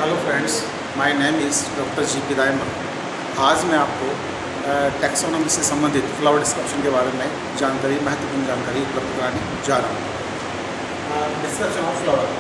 Hello friends, my name is doctor GP. Diamond. आज मैं आपको टैक्सोनॉमी से संबंधित फ्लावर डिस्क्रिप्शन के बारे में महत्वपूर्ण जानकारी उपलब्ध कराने जा रहा हूँ। Description of flower.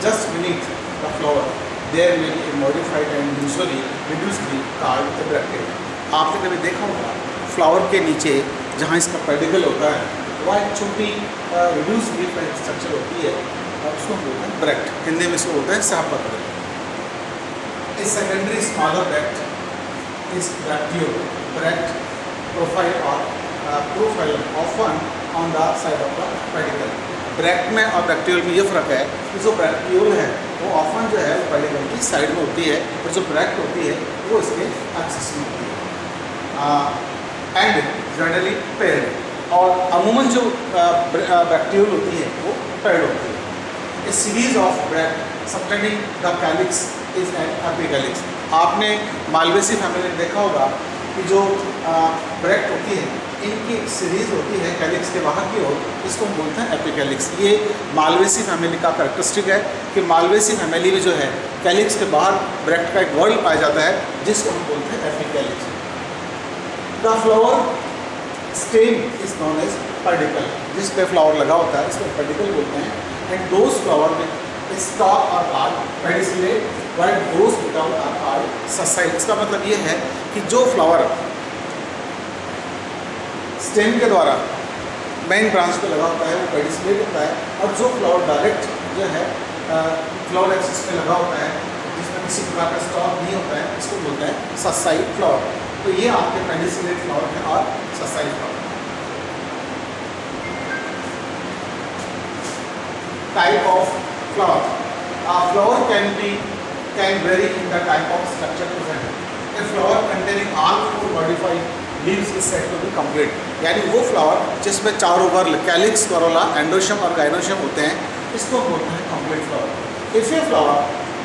Just beneath the flower there will be modified and usually reduced leaf called the bracteate. आपने कभी देखा होगा फ्लावर के नीचे जहाँ इसका पेडिकल होता है वह एक छोटी रिड्यूस लीफ स्ट्रक्चर होती है और उसको बोलते हैं ब्रैक्ट। हिंदी में इसको बोलते हैं शाहपत्र। A secondary smaller bract is bracteole, bract profile or profile often on the side of the pedicle। Bract में और ब्रैक्टियोल में ये फ़र्क है कि जो ब्रैक्टियोल है वो ऑफन जो है पेडिकल की साइड में होती है और जो ब्रैक्ट होती है वो इसके एक्सिस में होती है एंड जनरली पेयर्ड। और अमूमन जो ब्रैक्टियोल होती है वो पेयर्ड होती है। A series of bract subtending the calyx is an epicalyx. आपने मालवेसी फैमिली में देखा होगा कि जो ब्रैक्ट होती है इनकी एक सीरीज होती है कैलिक्स के बाहर की ओर, इसको हम बोलते हैं एपिकैलिक्स। ये मालवेसी फैमिली का कैरेक्टरिस्टिक है कि मालवेसी फैमिली में जो है कैलिक्स के बाहर ब्रैक्ट का एक वर्ल पाया जाता है जिसको हम बोलते हैं epicalyx. The flower stem is known as pedicel. जिस पे फ्लावर लगा होता है इसको पेडिकल बोलते हैं। एंड दोज फ्लावर में stalk are called pedicellate while those without are called sessile. इसका मतलब ये है कि जो फ्लावर स्टेम के द्वारा मेन ब्रांच पे लगा होता है वो पेडिसिलेट होता है और जो फ्लावर डायरेक्ट जो है फ्लावर एक्सिस पे लगा होता है जिसमें किसी प्रकार का स्टॉक नहीं होता है इसको बोलते हैं ससाइड फ्लावर। तो ये आपके पेडिसिलेट फ्लावर हैं और sessile flower. Type of flower. Flower can vary in the type of structure present. A flower containing all four modified leaves is said to be complete. यानी वो फ्लावर जिसमें चारों वर्ल कैलिक्स, करोला, एंडोशियम और gynoecium होते हैं इसको बोलते हैं complete flower. If a flower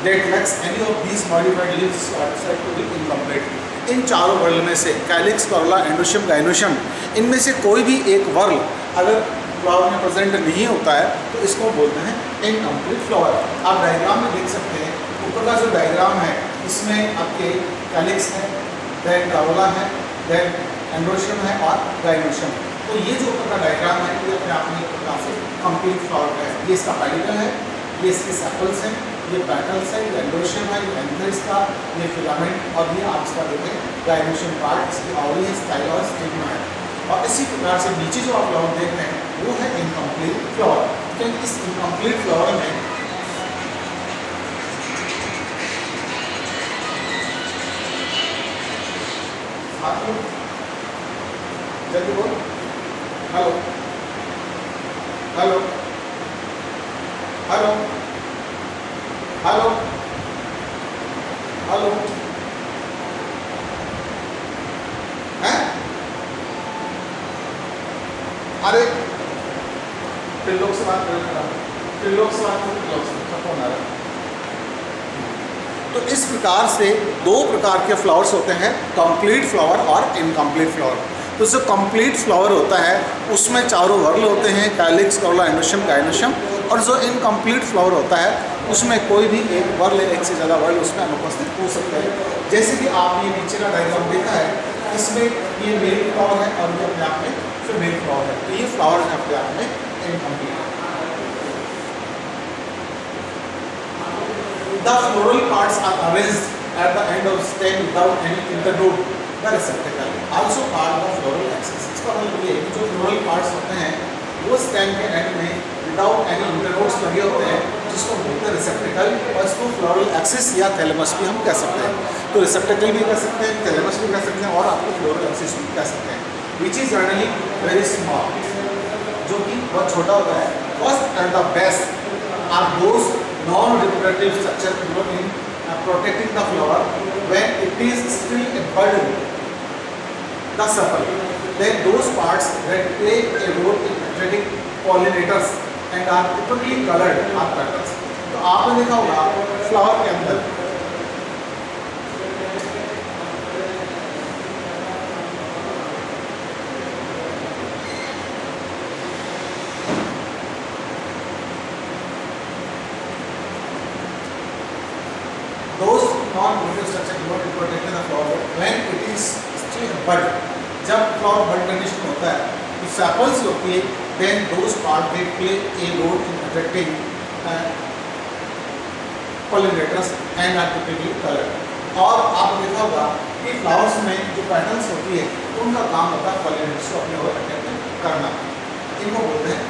that lacks any of these modified leaves is said to be incomplete. इन चारों वर्ल में से कैलिक्स, करोला, एंडोशियम, गाइनोशियम इनमें से कोई भी एक वर्ल अगर फ्लावर में प्रेजेंट नहीं होता है तो इसको बोलते हैं इनकम्प्लीट फ्लावर। आप डायग्राम में देख सकते हैं ऊपर का जो डायग्राम है इसमें आपके कैलिक्स है, देन करोला है, देन एंडोशियम है और गाइनोशियम। तो ये जो ऊपर का डायग्राम है ये अपने आप में एक प्रकार से कंप्लीट फ्लावर है। ये इसका पेडिकल है, ये इसके सेपल्स हैं, ये पेटल्स है, ये एंडोशियम है, ये एंथर इसका, ये फिलामेंट और ये आप इसका देखें गाइनोशियम पार्ट, इसकी ऑवरी है, स्टाइल और स्टिग्मा है। और इसी प्रकार से नीचे जो आप फ्लावर देख रहे हैं वो है इनकम्प्लीट फ्लावर। क्योंकि इस इनकम्प्लीट फ्लावर में जल्दी बोल, hello hello hello hello hello हैं? अरे त्रिलोक से बात कर, त्रिलोक से बात कर, फोन आ रहा है। तो इस प्रकार से दो प्रकार के फ्लावर्स होते हैं, कंप्लीट फ्लावर और इनकम्प्लीट फ्लावर। तो जो कंप्लीट फ्लावर होता है उसमें चारों वर्ल होते हैं कैलिक्स, करोला, एंडोशियम, गाइनोशियम। और जो इनकम्प्लीट फ्लावर होता है उसमें कोई भी एक वर्ल या एक से ज़्यादा वर्ल उसमें अनुपस्थित हो सकते हैं। जैसे कि आपने नीचे का डायग्राम देखा है इसमें ये मेल फ्लावर है और ये अपने आप में फीमेल फ्लावर है। तो ये फ्लावर है अपने आप में incomplete. The floral parts are arranged at the end of stem without any internode, the receptacle, also called the floral axis। इसका मतलब ये कि जो floral parts होते हैं वो स्टेम के एंड में विदाउट एनी इंटरनोड्स लगे होते हैं जिसको बोलते हैं रिसेप्टिकल और इसको फ्लोरल एक्सिस या थैलेमस भी हम कह सकते हैं। तो रिसेप्टिकल भी कह सकते हैं, थैलेमस भी कह सकते हैं और आपको फ्लोरल एक्सिस भी कह सकते हैं। Which is generally very small, जो कि बहुत छोटा होता है। First and the best are those non-reproductive structure involved in protecting the flower when it is still a bud, the sepal. Then those parts that play a role in attracting pollinators and are typically colored are petals. तो आपने देखा होगा flower के अंदर non-protective structure developed to protect the flower when it is still bud. जब flower bud condition होता है तो सेपल्स होती है, then those part they play a role in attracting pollinators and are typically colored. और आप देखा होगा कि फ्लावर्स में जो पैटर्न्स होती है उनका काम होता है पॉलिनेटर्स को अपने ओर अट्रैक्ट करना, इनको बोलते हैं।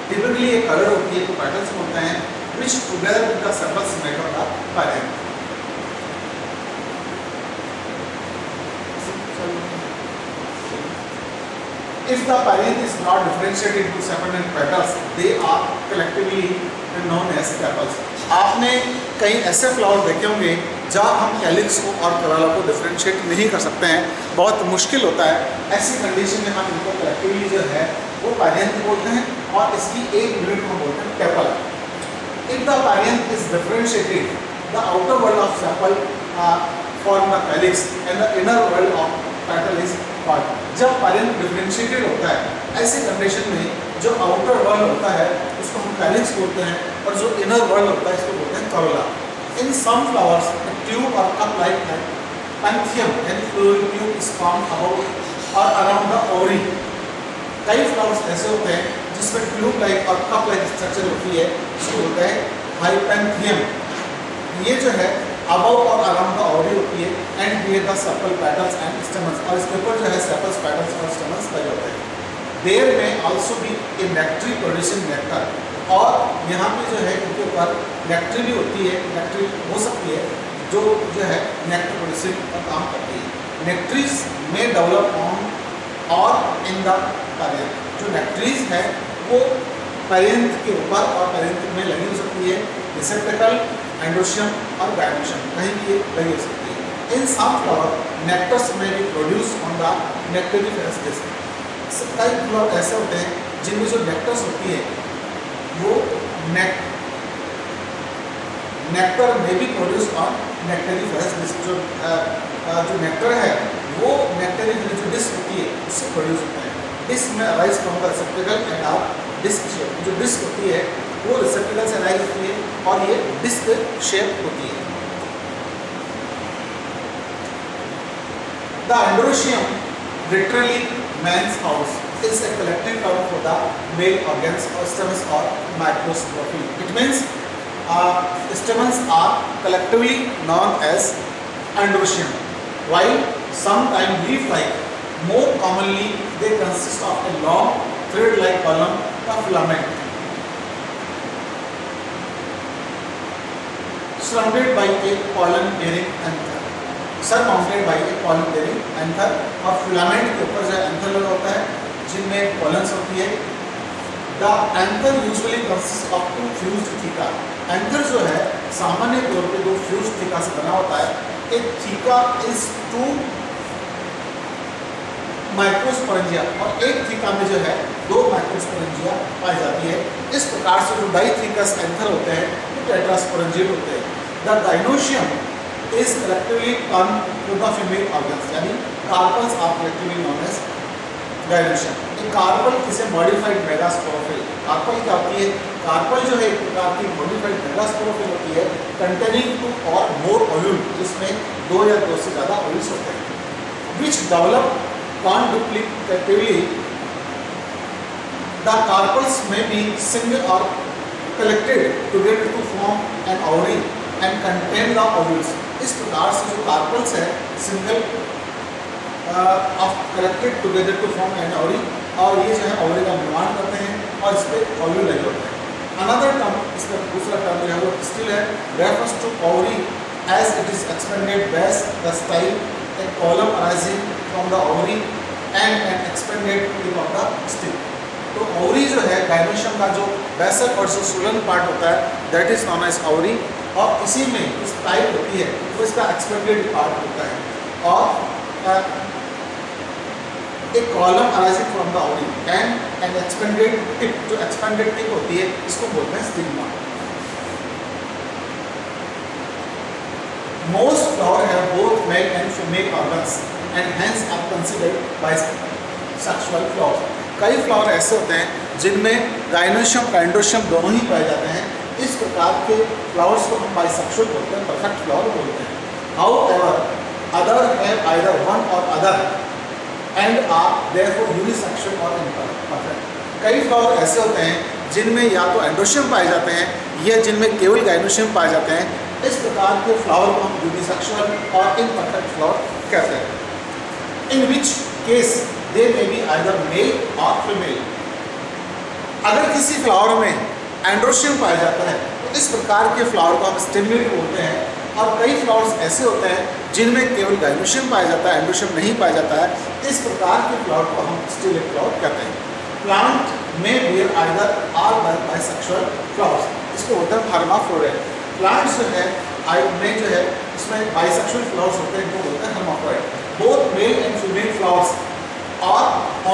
टिपिकली ये कलर होती है, तो पैटर्न्स होते हैं which together with the sepals make up the parent. If the parent is not differentiated into sepal and petals, they are collectively known as sepals. आपने कई ऐसे फ्लावर देखे होंगे जहाँ हम कैलिक्स को और करोला को डिफरेंशिएट नहीं कर सकते हैं, बहुत मुश्किल होता है। ऐसी कंडीशन में हम इनको कलेक्टिवली जो है वो पैरेंट बोलते हैं और इसकी एक यूनिट को बोलते हैं PayPal. If the parent is differentiated, the outer world of sepal form the calyx and the inner world of petal is bud. जब parent differentiated होता है, ऐसी कंडीशन में जो outer world होता है उसको हम calyx बोलते हैं और जो inner world होता है इसको बोलते हैं corolla. In some flowers, a tube or cup-like panthium and flowering tube is formed about or around the ovary. कई फ्लावर्स ऐसे होते हैं जिसमें ट्यूब लाइक और कप लाइक स्ट्रक्चर होती है, इसको बोलते हैं हाइपेंथियम। ये जो है अबव और अराउंड द ओवरी होती है and bear the sepal petals and stamens, और इसके ऊपर जो है सेपल्स पेटल्स और स्टेमन्स लगे होते हैं। There may also be a nectary producing nectar, और यहाँ पे जो है इनके ऊपर नेक्ट्री भी होती है, नेक्ट्री हो सकती है जो है नेक्टर प्रोड्यूसिंग का काम करती है। नेक्ट्रीज में डेवलप ऑन और इन द पैरेंट, जो नेक्ट्रीज है वो पैरेंट के ऊपर और पैरेंट में लगी हो सकती है, रिसेप्टेकल, एंड्रोशियम और गायनोशियम कहीं भी लगी हो सकती है। इन सम फ्लावर नेक्टर्स में भी प्रोड्यूस ऑन द नेक्टेरिफेरस डिस्क। कई फ्लावर ऐसे होते हैं जिनमें जो नेक्टर्स होती है वो नेक्टर में भी प्रोड्यूस ऑन नेक्टेरिफेरस डिस्क। जो नेक्टर है वो नेक्टेरिफेरस जो डिस्क होती है उससे प्रोड्यूस होता है। डिस्क में arise from the receptacle and are disc shape. जो डिस्क होती है वो रिसेप्टेकल से अराइज होती है और ये डिस्क शेप होती है। The androecium, literally man's house, is a collective term for the male organs or stamens or microscopy. It means stamens are collectively known as androecium, while sometimes leaf-like. More commonly, they consist of a long thread-like column or filament surrounded by a pollen-bearing anther. Surmounted by a pollen-bearing anther, और filament के ऊपर जो anther लगा होता है जिनमें pollens होती है। The anther usually consist of two fused theca. Anther जो है सामान्य तौर पे दो फ्यूज्ड थीका से बना होता है। एक थीका इज टू माइक्रोस्पोरेंजिया और एक थीका में जो है दो माइक्रोस्पोरेंजिया पाई जाती है। इस प्रकार से जो डाइथीकस एंथर होते हैं वो टेट्रास्पोरेंजिएट होते हैं। The gynoecium is collectively turn to the female organs, यानी carpels are collectively known as gynoecium. एक carpel is a modified megasporophyll. Carpel क्या होती है? कार्पल जो है एक प्रकार की मॉडिफाइड मेगास्पोरोफिल होती है कंटेनिंग टू और मोर ओव्यूल, जिसमें दो या दो से ज़्यादा ओव्यूल्स होते हैं। Which develop conductively. The carpels may be single or collected together to form an ovary and contain the ovules. इस प्रकार से जो कार्पल्स है single collected together to form an ovary, और ये जो है ओवरी का निर्माण करते हैं और इस पर ओव्यूल लगे होते हैं। अनदर टर्म, इसका दूसरा टर्म जो है वो स्टिल है, refers to ovary as it is expanded base the style a column arising from the ovary and an expanded tip of the stick. तो ओवरी जो है गाइनोशियम का जो बेसल और जो सुलन पार्ट होता है that is known as ovary, और इसी में जो स्टाइल होती है वो इसका एक्सपेंडेड पार्ट होता है। और एक column arising from the ovary and an expanded tip, जो एक्सपेंडेड टिप होती है इसको बोलते हैं stigma. Most flowers have both male and female organs and hence are considered bisexual flowers. कई फ्लावर ऐसे होते हैं जिनमें गाइनोशियम और एंड्रोशियम दोनों ही पाए जाते हैं। इस प्रकार के फ्लावर्स को हम बाइसेक्सुअल बोलते हैं, परफेक्ट फ्लावर बोलते हैं। However, other have either one or other and are therefore unisexual or imperfect. कई फ्लावर ऐसे होते हैं जिनमें या तो एंड्रोशियम पाए जाते हैं या जिनमें केवल गाइनोशियम पाए जाते हैं. इस प्रकार के फ्लावर को हम यूनिसेक्सुअल और इम्परफेक्ट फ्लावर कहते हैं. In which case they may be either male और फीमेल. अगर किसी फ्लावर में एंड्रोशियम पाया जाता है तो इस प्रकार के फ्लावर को हम स्टिमुलेट बोलते हैं. और कई फ्लावर्स ऐसे होते हैं जिनमें केवल गाइनोशियम पाया जाता है, एंड्रोशियम नहीं पाया जाता है. इस प्रकार के फ्लावर को हम स्टिमुलेट फ्लावर कहते हैं. प्लांट में bear either are bisexual flowers. इसको बोलते हैं हर्माफ्रोडिट. प्लांट्स जो है में जो है इसमें बाइसेक्सुअल फ्लावर्स होते हैं, इनको बोलते हैं hermaphrodite. Both male and female flowers are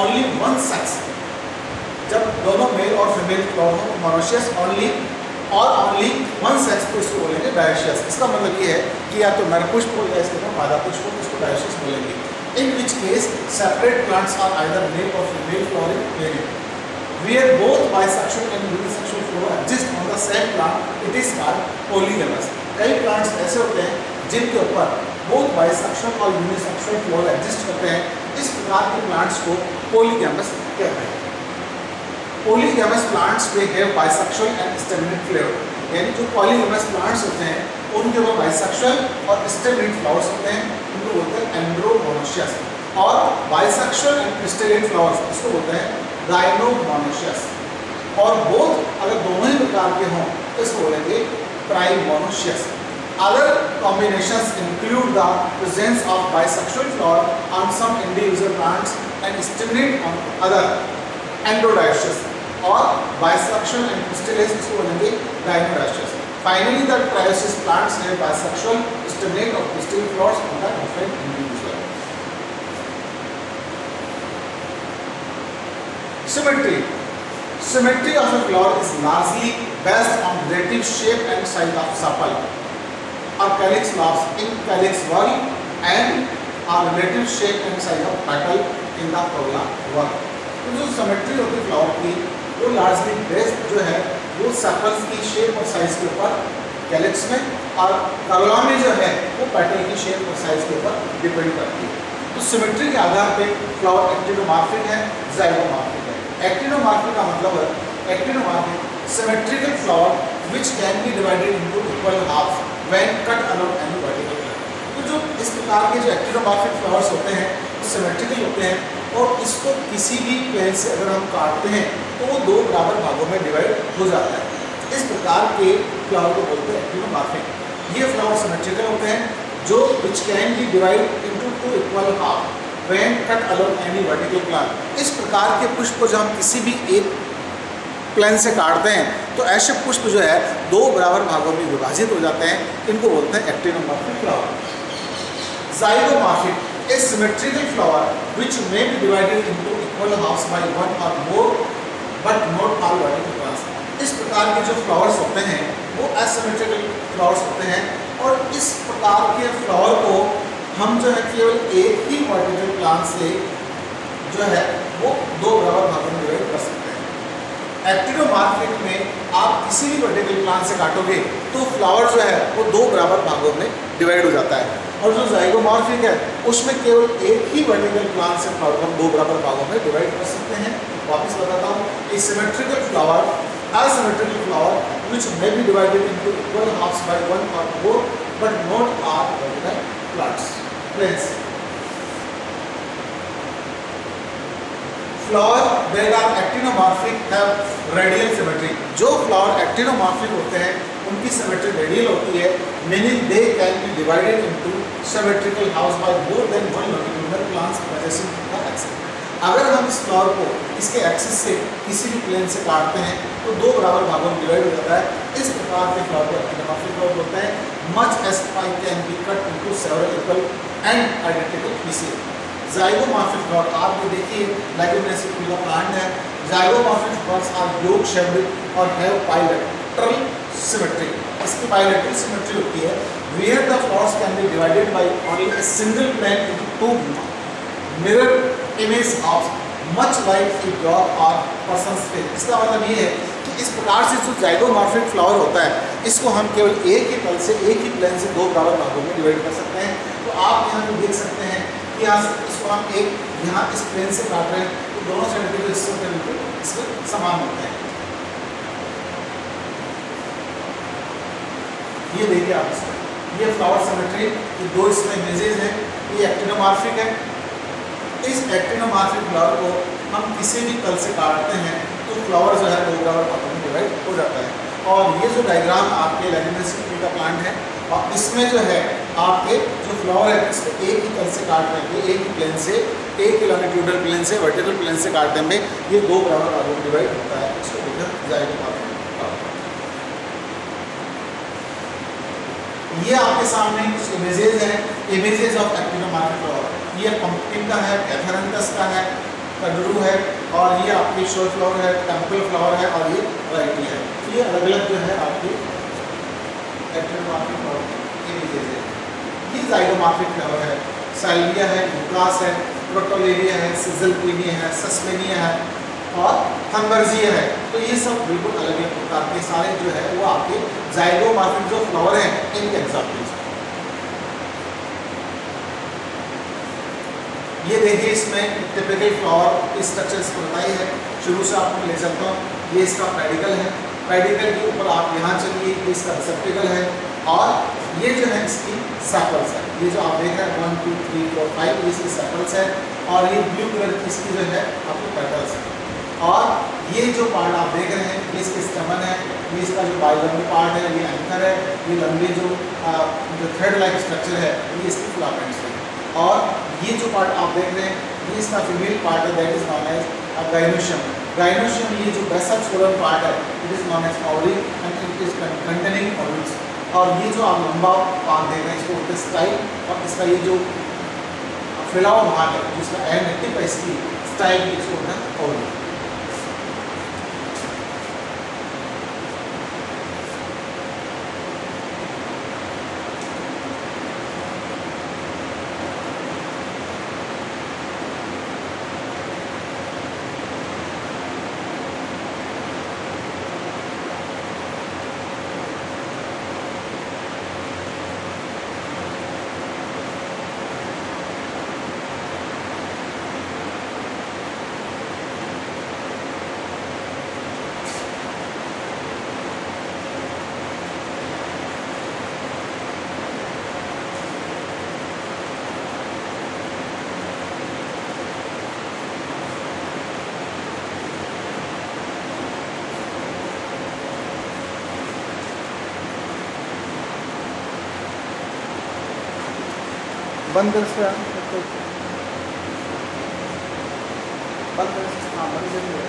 only one sex. जब दोनों मेल और फीमेल फ्लावर हो मोनोशियस ओनली और ओनली वन सेक्स को इसको बोलेंगे डायोशियस. इसका मतलब ये है कि या तो नर पुष्प हो या इसके मादा पुष्प हो, इसको डायोशियस बोलेंगे. In which case separate plants are either male और female flowering plants. Where both bisexual and unisexual flower exist on the same plant, it is called polygamous. कई प्लांट्स ऐसे होते हैं जिनके ऊपर both bisexual और unisexual flower exist करते हैं. इस प्रकार के प्लांट्स को polygamous कहते हैं. Polygamous plants may have bisexual and staminate flower. यानी जो polygamous plants होते हैं उनके ऊपर bisexual और staminate flowers होते हैं, उनको बोलते हैं andromonaceous. और bisexual and crystalline flowers इसको बोलते हैं गाइनोमोनाशियस. और बोथ अगर दोनों ही प्रकार के हों तो इसको बोलेंगे trimonoecious. Other combinations include the presence of bisexual flower on some individual plants and staminate on other androdioecious. Or bisexual and pistillate इसको बोलेंगे gynodioecious. Finally the trioecious plants have bisexual staminate or क्रिस्टल flowers on the different individual. Symmetry. Symmetry of a flower is largely based on relative shape and size of sepal or calyx lobes in calyx whorl and relative shape and size of petal in the corolla whorl. तो जो symmetry होती है flower की वो largely based जो है वो sepals की शेप और साइज के ऊपर कैलिक्स में, और करोला में जो है वो पेटल की शेप और साइज के ऊपर डिपेंड करती है. तो सिमेट्री के आधार पे फ्लावर एक्टिनोमॉर्फिक है, ज़ाइगोमॉर्फिक है. एक्टिनोमॉर्फिक का मतलब है actinomorphic symmetrical flower which can be divided into equal half when cut along any vertical line. तो जो इस प्रकार के जो एक्टिनोमॉर्फिक फ्लावर्स होते हैं वो सिमेट्रिकल होते हैं और इसको किसी भी प्लेन से अगर हम काटते हैं तो वो दो बराबर भागों में डिवाइड हो जाता है. इस प्रकार के फ्लावर को बोलते हैं एक्टिनोमॉर्फिक. ये फ्लावर सिमेट्रिकल होते हैं जो which can be divide into two equal half when cut along any vertical plan. इस प्रकार के पुष्प को जब हम किसी भी एक प्लेन से काटते हैं तो ऐसे पुष्प जो है दो बराबर भागों में विभाजित हो जाते हैं. इनको बोलते हैं actinomorphic flower. Zygomorphic a symmetrical flower which may be divided into equal halves by one or more but not all vertical plants. इस प्रकार के जो फ्लावर्स होते हैं वो एसिमेट्रिकल फ्लावर्स होते हैं और इस प्रकार के फ्लावर को हम जो है केवल एक ही वर्टिकल प्लांट से जो है वो दो बराबर भागों में डिवाइड कर सकते हैं. एक्टिनोमॉर्फिक में आप किसी भी वर्टिकल प्लांट से काटोगे तो फ्लावर जो है वो दो बराबर भागों में डिवाइड हो जाता है. और जो ज़ाइगोमॉर्फिक है उसमें केवल एक ही वर्टिकल प्लांट से फ्लावर को हम दो बराबर भागों में डिवाइड कर सकते हैं. वापस बताता हूँ, ए symmetrical flower asymmetrical flower which may be divided into equal halves by one or more but not all vertical plants. Planes. Flower that are actinomorphic have radial symmetry. जो flower actinomorphic होते हैं उनकी symmetry radial होती है, meaning they can be divided into symmetrical halves by more than one longitudinal plants possessing the axis. अगर हम इस flower को इसके एक्सिस से किसी भी प्लेन से काटते हैं तो दो बराबर भागों में डिवाइड हो जाता है. इस प्रकार के फ्लावर को एक्टिनोमॉर्फिक फ्लावर बोलते हैं. Much as pie can be cut into several equal and identical pieces. Zygomorphic flower आप ये देखिए लाइगोमेसिक का प्लांट है. Zygomorphic flowers are yoke shaped और हैव बाइलेटरल सिमेट्री. इसकी बाइलेटरल सिमेट्री होती है where the flowers can be divided by only a single plane into two mirror image of much like a dog or person face. इसका मतलब ये है कि इस प्रकार से जो ज़ाइगोमॉर्फिक फ्लावर होता है इसको हम केवल एक ही तल से, एक ही प्लेन से दो बराबर भागों में डिवाइड कर सकते हैं। तो आप यहाँ पे देख सकते हैं कि यहाँ से इसको हम एक यहाँ इस प्लेन से काट रहे हैं, तो दोनों साइड के जो हिस्से होते हैं बिल्कुल इसमें समान होते हैं। ये देखिए आप इसमें, ये फ्लावर सिमेट्री, ये दो इसमें इमेजेस हैं, ये एक्टिनोमॉर्फिक है। इस एक्टिनोमॉर्फिक फ्लावर को हम किसी भी तल से काटते हैं तो फ्लावर जो है दो बराबर भागों में डिवाइड हो जाता है। और ये जो डायग्राम आपके लेगुमिनस का प्लांट है, और इसमें जो है आपके जो फ्लावर है इसको एक ही तल से काट देंगे, एक ही प्लेन से, एक ही लॉन्गिट्यूडल प्लेन से, वर्टिकल प्लेन से काट देंगे, ये दो बराबर भागों में डिवाइड होता है। इसको देखकर जाएगा। ये आपके सामने कुछ इमेजेस हैं, इमेजेस ऑफ एक्टिनोमॉर्फिक फ्लावर। ये पंपकिन का है, कैथेरेंथस का है, कद्रू है, और ये आपकी शो फ्लावर है, टेम्पल फ्लावर है, और ये वैरायटी है। ये अलग अलग जो है आपकी एक्टिनोमॉर्फिक फ्लावर के इमेजेस है। ये जाइगोमॉर्फिक फ्लावर है, साल्विया है, यूकास है, प्रोटोलेरिया है, सिजलक्विनिया है, सस्पेनिया है, और थंबर्जिया है। तो ये सब बिल्कुल अलग अलग प्रकार के सारे जो है वो आपके जाइगोमॉर्फिक जो फ्लावर हैं इनके एग्जाम्पल्स हैं। ये देखिए इसमें टिपिकल फ्लावर की स्ट्रक्चर इसको बताई है। शुरू से आपको ले चलता हूँ। ये इसका पेडिकल है, पेडिकल के ऊपर आप यहाँ चलिए, ये इसका रिसेप्टिकल है, और ये जो है इसकी सेपल्स है। ये जो आप देख रहे हैं 1 2 3 4 5 ये इसकी सेपल्स है, और ये ब्लू कलर की इसकी जो है आपकी पेटल्स है। और ये जो पार्ट आप देख रहे हैं ये इसके स्टमन है, ये इसका जो बाइलम्बी पार्ट है, ये एंकर है, ये लंबी जो थ्रेड लाइक स्ट्रक्चर है ये इसकी फिलामेंट्स है। और ये जो पार्ट आप देख रहे हैं ये इसका फीमेल पार्ट है, that is known as gynoecium. Gynoecium ये जो बेसल सोलर पार्ट है it is known as ovary and it is containing ovaries. और ये जो आप लंबा पार्ट देख रहे हैं इसको स्टाइल, और इसका ये जो फैला हुआ भाग है जिसका एंड टिप है इसकी स्टाइल की इसको होता है ओवरी। बंद कर से बंद कर, हाँ बंद करिए।